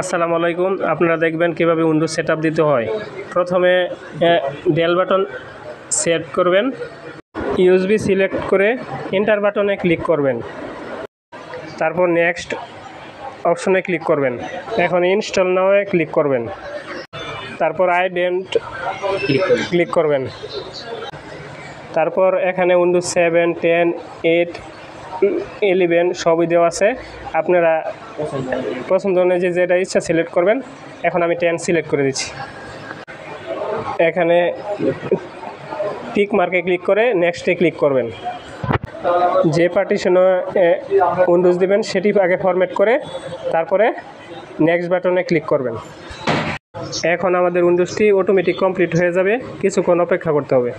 আসসালামু আলাইকুম। আপনারা দেখবেন কিভাবে উইন্ডোজ সেটআপ দিতে হয়। প্রথমে ডেল বাটন সেট করবেন, ইউএসবি সিলেক্ট করে এন্টার বাটনে ক্লিক করবেন, তারপর নেক্সট অপশনে ক্লিক করবেন। এখন ইনস্টল নাওয়ে ক্লিক করবেন, তারপর আই ডোন্ট ক্লিক করবেন। তারপর এখানে উইন্ডোজ 7, 10, 8, 11 সবই দেওয়া আছে। আপনারা পছন্দ অনুযায়ী যেটা ইচ্ছা সিলেক্ট করবেন। এখন আমি 10 সিলেক্ট করে দিচ্ছি। এখানে টিক মার্কে ক্লিক করে নেক্সটে ক্লিক করবেন। যে পার্টিশনে উইন্ডোজ দিবেন সেটি আগে ফরম্যাট করে তারপরে নেক্সট বাটনে ক্লিক করবেন। এখন আমাদের উইন্ডোজটি অটোমেটিক কমপ্লিট হয়ে যাবে, কিছুক্ষণ অপেক্ষা করতে হবে।